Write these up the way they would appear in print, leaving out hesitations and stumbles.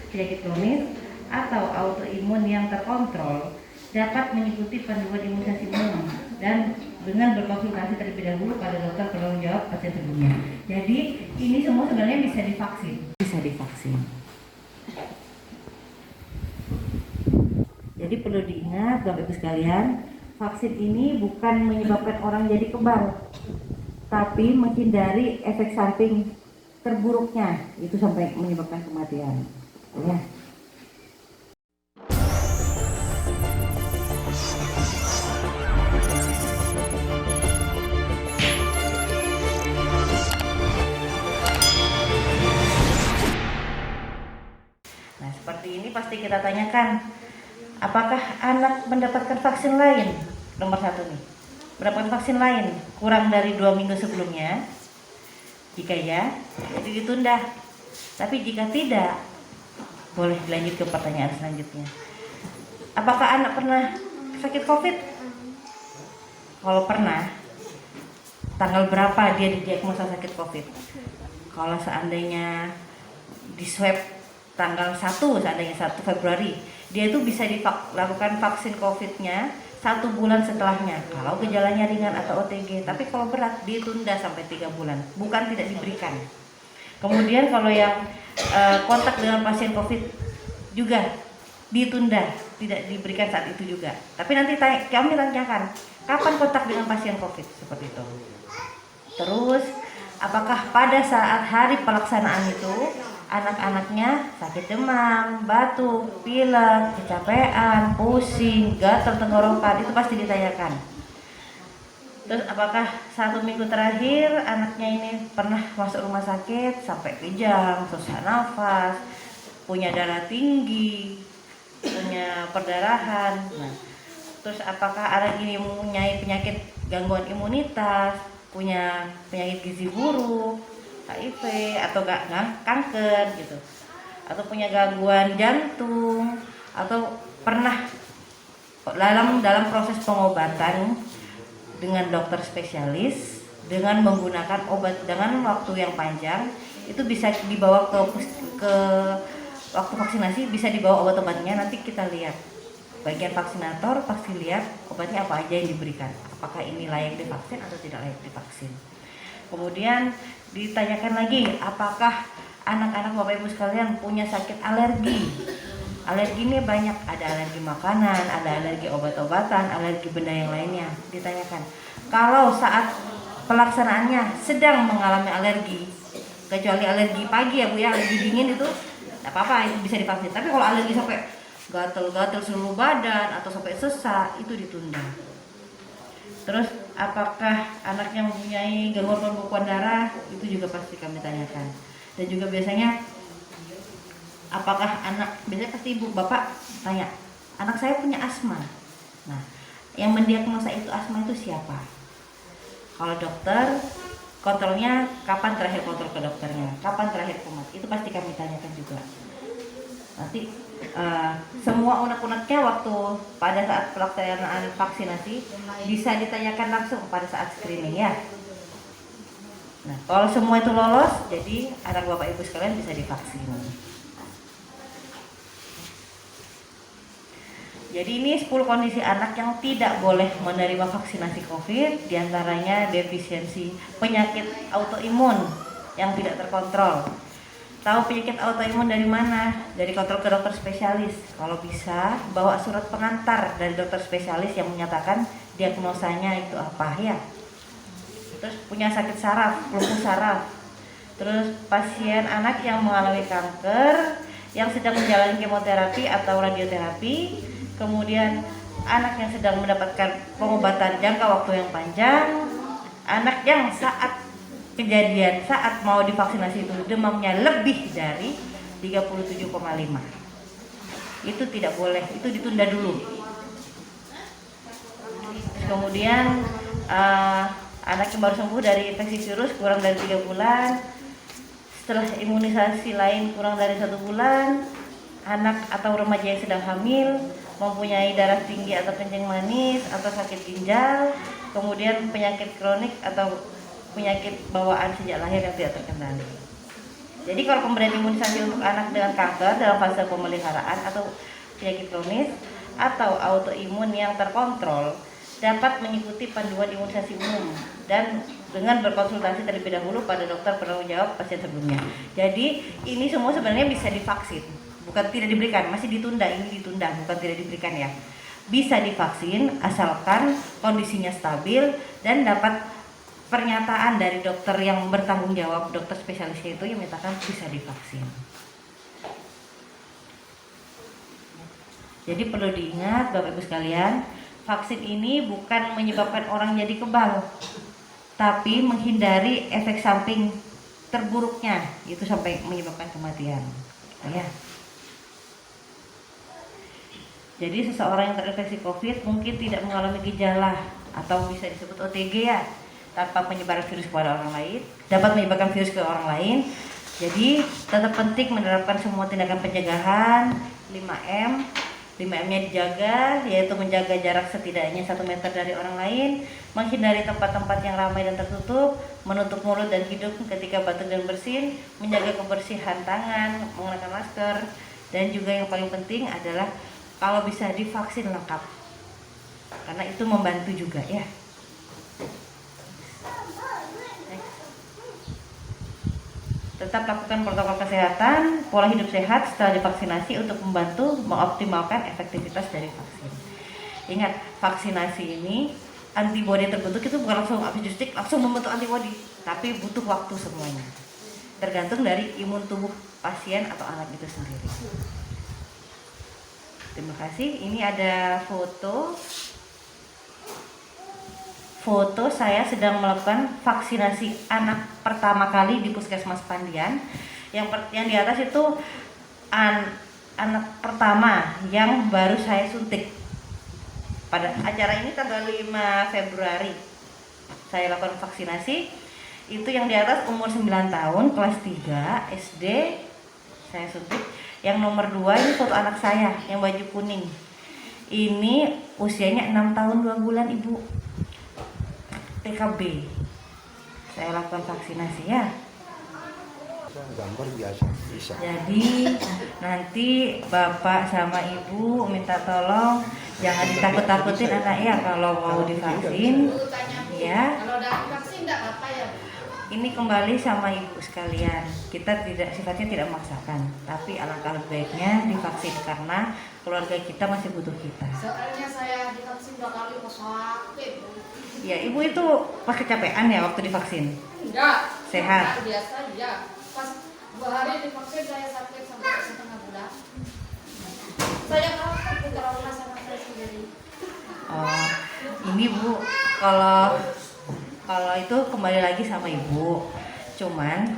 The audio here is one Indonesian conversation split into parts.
penyakit kronis atau autoimun yang terkontrol dapat mengikuti panduan imunisasi umum dan dengan berkonsultasi terlebih dahulu pada dokter penanggung jawab pasien sebelumnya. Jadi ini semua sebenarnya bisa divaksin. Jadi perlu diingat Bapak Ibu sekalian, vaksin ini bukan menyebabkan orang jadi kebal, tapi menghindari efek samping terburuknya, itu sampai menyebabkan kematian. Ya. Nah, seperti ini pasti kita tanyakan, apakah anak mendapatkan vaksin lain? Nomor 1 nih, mendapatkan vaksin lain kurang dari 2 minggu sebelumnya. Jika ya, jadi ditunda. Tapi jika tidak, boleh dilanjut ke pertanyaan selanjutnya. Apakah anak pernah sakit COVID? Kalau pernah, tanggal berapa dia didiagnosa sakit COVID? Kalau seandainya di swab tanggal 1 Februari, dia itu bisa dilakukan vaksin COVID-nya 1 bulan setelahnya kalau gejalanya ringan atau OTG. Tapi kalau berat ditunda sampai 3 bulan, bukan tidak diberikan. Kemudian kalau yang kontak dengan pasien COVID juga ditunda, tidak diberikan saat itu juga. Tapi nanti kami tanyakan kapan kontak dengan pasien COVID, seperti itu. Terus apakah pada saat hari pelaksanaan itu anak-anaknya sakit demam, batuk, pilek, kecapean, pusing, gatal tenggorokan, itu pasti ditanyakan. Terus apakah 1 minggu terakhir anaknya ini pernah masuk rumah sakit sampai kejang, susah nafas, punya darah tinggi, punya perdarahan. Nah, terus apakah anak ini mempunyai penyakit gangguan imunitas, punya penyakit gizi buruk, HIV atau kanker gitu, atau punya gangguan jantung, atau pernah dalam proses pengobatan dengan dokter spesialis dengan menggunakan obat dengan waktu yang panjang, itu bisa dibawa ke waktu vaksinasi, bisa dibawa obat-obatnya. Nanti kita lihat bagian vaksinator pasti lihat obatnya apa aja yang diberikan, apakah ini layak divaksin atau tidak layak divaksin. Kemudian ditanyakan lagi, apakah anak-anak Bapak Ibu sekalian punya sakit alergi? Alergi ini banyak, ada alergi makanan, ada alergi obat-obatan, alergi benda yang lainnya. Ditanyakan, kalau saat pelaksanaannya sedang mengalami alergi, kecuali alergi pagi ya Bu ya, alergi dingin itu tidak apa-apa, itu bisa divaksin. Tapi kalau alergi sampai gatal-gatal seluruh badan atau sampai sesak, itu ditunda. Terus apakah anaknya mempunyai gangguan pembekuan darah, itu juga pasti kami tanyakan. Dan juga biasanya apakah biasanya pasti ibu bapak tanya, anak saya punya asma. Nah, yang mendiagnosa itu asma itu siapa? Kalau dokter, kontrolnya kapan terakhir kontrol ke dokternya, kapan terakhir kumat, itu pasti kami tanyakan juga. Nanti semua unek-uneknya waktu pada saat pelaksanaan vaksinasi bisa ditanyakan langsung pada saat screening ya. Nah, kalau semua itu lolos, jadi anak Bapak Ibu sekalian bisa divaksin. Jadi ini 10 kondisi anak yang tidak boleh menerima vaksinasi COVID, diantaranya defisiensi penyakit autoimun yang tidak terkontrol. Tahu penyakit autoimun dari mana? Dari kontrol ke dokter spesialis. Kalau bisa, bawa surat pengantar dari dokter spesialis yang menyatakan diagnosanya itu apa ya. Terus punya sakit saraf, lumpuh saraf. Terus pasien anak yang mengalami kanker, yang sedang menjalani kemoterapi atau radioterapi. Kemudian anak yang sedang mendapatkan pengobatan jangka waktu yang panjang. Anak yang saat kejadian saat mau divaksinasi itu demamnya lebih dari 37,5, itu tidak boleh, itu ditunda dulu. Kemudian anak yang baru sembuh dari infeksi virus kurang dari 3 bulan, setelah imunisasi lain kurang dari 1 bulan, anak atau remaja yang sedang hamil, mempunyai darah tinggi atau kencing manis atau sakit ginjal, kemudian penyakit kronik atau penyakit bawaan sejak lahir yang tidak terkendali. Jadi kalau pemberian imunisasi untuk anak dengan kanker dalam fase pemeliharaan atau penyakit kronis atau autoimun yang terkontrol dapat mengikuti panduan imunisasi umum dan dengan berkonsultasi terlebih dahulu pada dokter penanggung jawab pasien sebelumnya. Jadi ini semua sebenarnya bisa divaksin, bukan tidak diberikan, masih ditunda, ini ditunda, bukan tidak diberikan ya. Bisa divaksin asalkan kondisinya stabil dan dapat pernyataan dari dokter yang bertanggung jawab, dokter spesialisnya itu yang menyatakan bisa divaksin. Jadi perlu diingat Bapak Ibu sekalian, vaksin ini bukan menyebabkan orang jadi kebal, tapi menghindari efek samping terburuknya, itu sampai menyebabkan kematian. Ya. Jadi seseorang yang terinfeksi COVID mungkin tidak mengalami gejala atau bisa disebut OTG ya, tanpa penyebaran virus kepada orang lain, dapat menyebarkan virus ke orang lain. Jadi tetap penting menerapkan semua tindakan pencegahan 5M. 5M-nya dijaga, yaitu menjaga jarak setidaknya 1 meter dari orang lain, menghindari tempat-tempat yang ramai dan tertutup, menutup mulut dan hidung ketika batuk dan bersin, menjaga kebersihan tangan, menggunakan masker, dan juga yang paling penting adalah kalau bisa divaksin lengkap, karena itu membantu juga ya. Tetap lakukan protokol kesehatan, pola hidup sehat setelah divaksinasi untuk membantu mengoptimalkan efektivitas dari vaksin. Ingat, vaksinasi ini antibodi yang terbentuk itu bukan langsung habis disuntik langsung membentuk antibodi, tapi butuh waktu semuanya. Tergantung dari imun tubuh pasien atau anak itu sendiri. Terima kasih. Ini ada foto saya sedang melakukan vaksinasi anak pertama kali di Puskesmas Pandian. Yang di atas itu anak pertama yang baru saya suntik. Pada acara ini tanggal 5 Februari saya lakukan vaksinasi. Itu yang di atas umur 9 tahun, kelas 3 SD saya suntik. Yang nomor 2 ini foto anak saya yang baju kuning. Ini usianya 6 tahun 2 bulan Ibu. TKB. Saya lakukan vaksinasi ya. Gambar biasa bisa. Jadi nanti Bapak sama Ibu minta tolong jangan ditakut-takutin anaknya kalau mau divaksin. Ya. Kalau udah divaksin enggak apa ya? Ini kembali sama Ibu sekalian. Kita sifatnya tidak memaksakan, tapi alangkah lebih baiknya divaksin karena keluarga kita masih butuh kita. Soalnya saya divaksin 2 kali kok sakit. Ya, Ibu itu pas kecapean ya waktu divaksin? Enggak. Sehat? Enggak, biasa aja. Pas 2 hari divaksin saya sakit sampai setengah bulan. Saya takut ke trauma sama saya sendiri. Oh, ini Bu, kalau itu kembali lagi sama Ibu. Cuman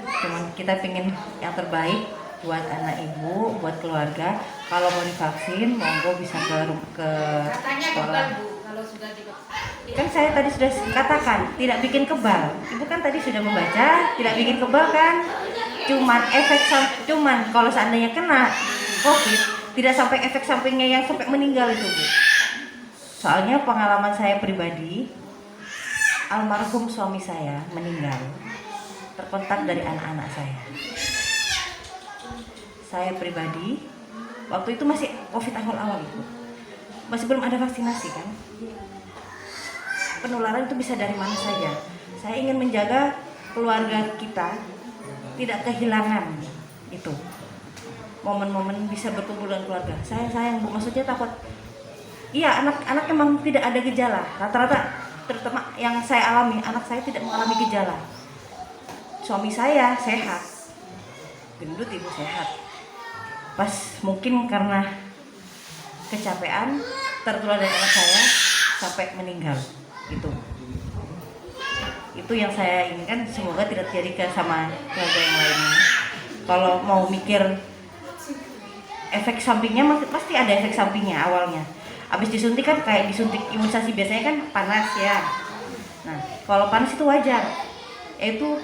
kita pengen yang terbaik buat anak Ibu, buat keluarga. Kalau mau divaksin, monggo bisa ke Katanya sekolah. kebal Bu kalau sudah divaksin. Kan saya tadi sudah katakan tidak bikin kebal. Ibu kan tadi sudah membaca tidak bikin kebal kan? Cuman kalau seandainya kena COVID tidak sampai efek sampingnya yang sampai meninggal itu Bu. Soalnya pengalaman saya pribadi, almarhum suami saya meninggal terkontak dari anak-anak saya. Saya pribadi waktu itu masih COVID awal-awal Ibu. Masih belum ada vaksinasi kan? Penularan itu bisa dari mana saja. Saya ingin menjaga keluarga kita tidak kehilangan itu momen-momen bisa berkumpul dengan keluarga. Saya sayang Bu, maksudnya takut. Iya, anak-anak memang tidak ada gejala. Rata-rata terutama yang saya alami, anak saya tidak mengalami gejala. Suami saya sehat, gendut Ibu sehat. Pas mungkin karena kecapean tertular dari anak saya sampai meninggal. Itu yang saya inginkan, semoga tidak terjadi sama keluarga yang lainnya. Kalau mau mikir efek sampingnya, pasti ada efek sampingnya awalnya. Habis disuntik kan kayak disuntik imunisasi biasanya kan panas ya. Nah, kalau panas itu wajar. Itu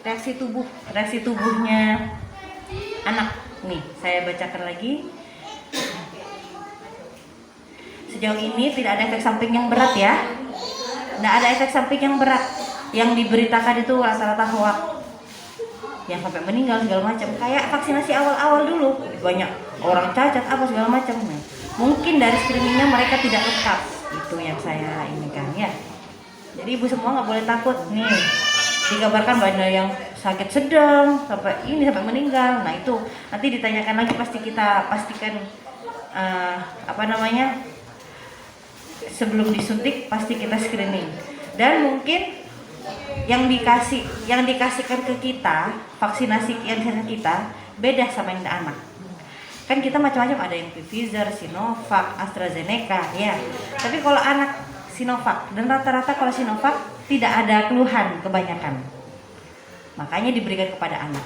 reaksi tubuhnya anak. Nih, saya bacakan lagi. Sejauh ini tidak ada efek samping yang berat ya. Tidak ada efek samping yang berat. Yang diberitakan itu rata-rata hoak. yang sampai meninggal segala macam. Kayak vaksinasi awal-awal dulu banyak orang cacat apa segala macam. Nah, mungkin dari screeningnya mereka tidak lengkap, itu yang saya inginkan ya. Jadi ibu semua nggak boleh takut nih, dikabarkan banyak yang sakit sedang sampai meninggal. Nah itu nanti ditanyakan lagi, pasti kita pastikan sebelum disuntik pasti kita screening. Dan mungkin yang dikasihkan ke kita, vaksinasi yang dikasih kita beda sama yang anak. Kan kita macam-macam, ada yang Pfizer, Sinovac, AstraZeneca ya. Tapi kalau anak Sinovac, dan rata-rata kalau Sinovac tidak ada keluhan kebanyakan, makanya diberikan kepada anak.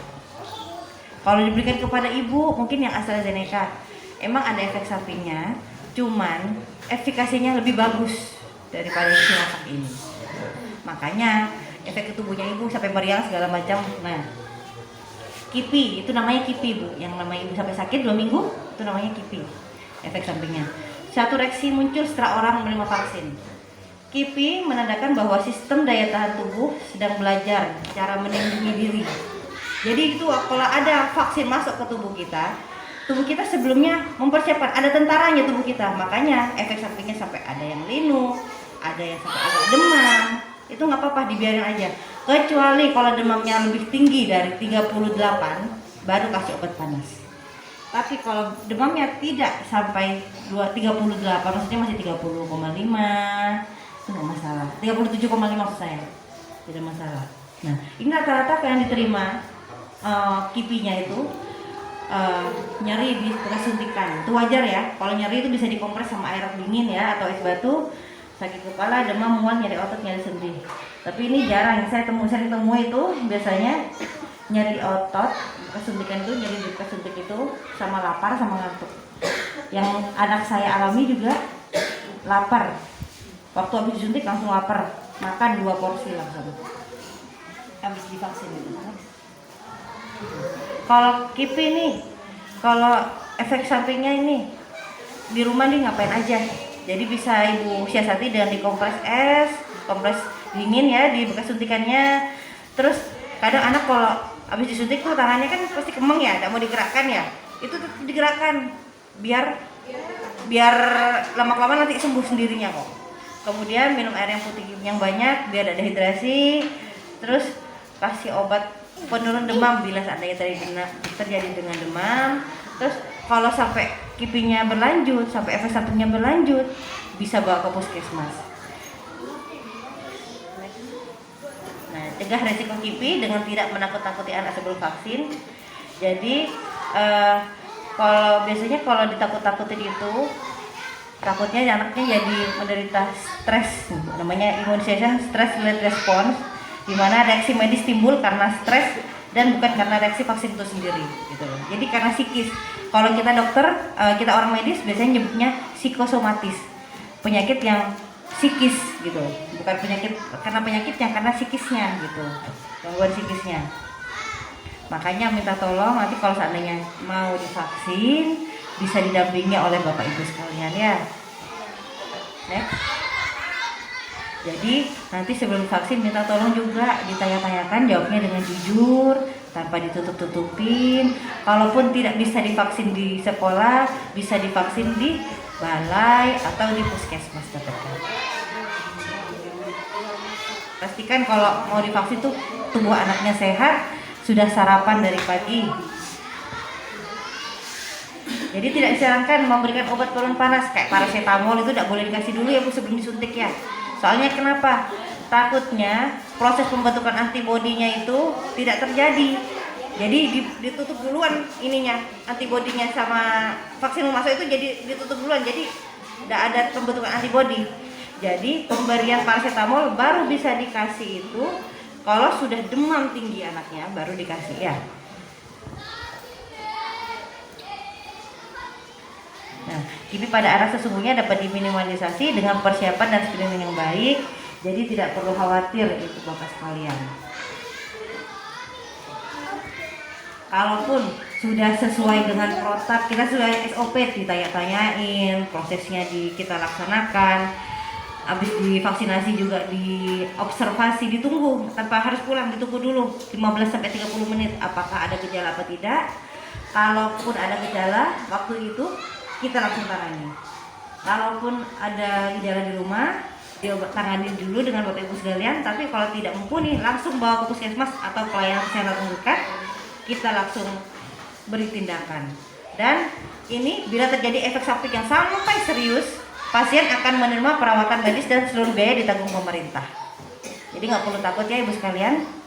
Kalau diberikan kepada ibu, mungkin yang AstraZeneca emang ada efek sampingnya, cuman efikasinya lebih bagus daripada yang Sinovac ini. Makanya efek ke tubuhnya ibu sampai meriang segala macam. Nah, KIPI itu namanya KIPI bu, yang namanya ibu sampai sakit 2 minggu itu namanya KIPI, efek sampingnya. Suatu reaksi muncul setelah orang menerima vaksin. KIPI menandakan bahwa sistem daya tahan tubuh sedang belajar cara melindungi diri. Jadi itu kalau ada vaksin masuk ke tubuh kita sebelumnya mempersiapkan, ada tentaranya tubuh kita. Makanya efek sampingnya sampai ada yang linu, ada yang sampai agak demam. Itu nggak apa-apa, dibiarin aja. Kecuali kalau demamnya lebih tinggi dari 38, baru kasih obat panas. Tapi kalau demamnya tidak sampai 38, maksudnya masih 30,5, itu nggak masalah. 37,5 maksud saya, tidak masalah. Nah, ini rata-rata yang diterima KIPI-nya itu nyeri di bekas suntikan. Itu wajar ya. Kalau nyeri itu bisa dikompres sama air dingin ya, atau es batu. Sakit kepala, demam, mual, nyeri otot, nyeri sendi. Tapi ini jarang, saya sering temui itu biasanya nyeri otot bekas suntikan itu, nyeri di bekas suntik itu, sama lapar sama ngantuk. Yang anak saya alami juga lapar. Waktu habis disuntik langsung lapar, makan 2 porsi langsung. Habis divaksin itu. Kalau KIPI nih, kalau efek sampingnya ini di rumah nih ngapain aja? Jadi bisa ibu siasati dengan dikompres es, kompres dingin ya di bekas suntikannya. Terus kadang anak kalau habis disuntik tuh tangannya kan pasti kemeng ya, tidak mau digerakkan ya. Itu tetap digerakkan biar lama-lama nanti sembuh sendirinya kok. Kemudian minum air yang putih yang banyak biar ada dehidrasi. Terus kasih obat penurun demam bila seandainya terjadi dengan demam. Terus kalau sampai KIPI-nya berlanjut, sampai efek sampingnya berlanjut, bisa bawa ke puskesmas. Nah, cegah resiko KIPI dengan tidak menakut-nakuti anak sebelum vaksin. Jadi kalau ditakut-takutin itu, takutnya anaknya jadi menderita stres, namanya immunization stress related response, di mana reaksi medis timbul karena stres dan bukan karena reaksi vaksin itu sendiri gitu loh. Jadi karena psikis. Kalau kita dokter, kita orang medis biasanya nyebutnya psikosomatis. Penyakit yang psikis gitu. Bukan penyakit karena penyakitnya, karena psikisnya gitu. Gangguan psikisnya. Makanya minta tolong nanti kalau seandainya mau divaksin bisa didampingi oleh Bapak Ibu sekalian ya. Next. Jadi nanti sebelum vaksin minta tolong juga ditanya-tanyakan, jawabnya dengan jujur, tanpa ditutup-tutupin. Kalaupun tidak bisa divaksin di sekolah, bisa divaksin di balai atau di puskesmas terdekat. Pastikan kalau mau divaksin tuh tubuh anaknya sehat, sudah sarapan dari pagi. Jadi tidak disarankan memberikan obat penurun panas kayak paracetamol, itu tidak boleh dikasih dulu ya Bu sebelum disuntik ya. Soalnya kenapa? Takutnya proses pembentukan antibodinya itu tidak terjadi. Jadi ditutup duluan ininya, antibodinya sama vaksin masuk itu jadi ditutup duluan. Jadi tidak ada pembentukan antibodi. Jadi pemberian paracetamol baru bisa dikasih itu kalau sudah demam tinggi anaknya, baru dikasih ya. Nah, KIPI pada anak sesungguhnya dapat diminimalisasi dengan persiapan dan screening yang baik, jadi tidak perlu khawatir itu Bapak sekalian. Kalaupun sudah sesuai dengan protap, kita sudah SOP ditanya-tanyain, prosesnya kita laksanakan. habis divaksinasi juga diobservasi, ditunggu tanpa harus pulang, ditunggu dulu 15-30 menit apakah ada gejala apa tidak. Kalaupun ada gejala, waktu itu kita langsung tangani. Kalaupun ada gejala di rumah, tangani dulu dengan Bapak Ibu sekalian. Tapi kalau tidak mumpuni, langsung bawa ke puskesmas atau pelayanan kesehatan terdekat, kita langsung beri tindakan. Dan ini bila terjadi efek samping yang sampai serius, pasien akan menerima perawatan medis dan seluruh biaya ditanggung pemerintah. Jadi nggak perlu takut ya Ibu sekalian.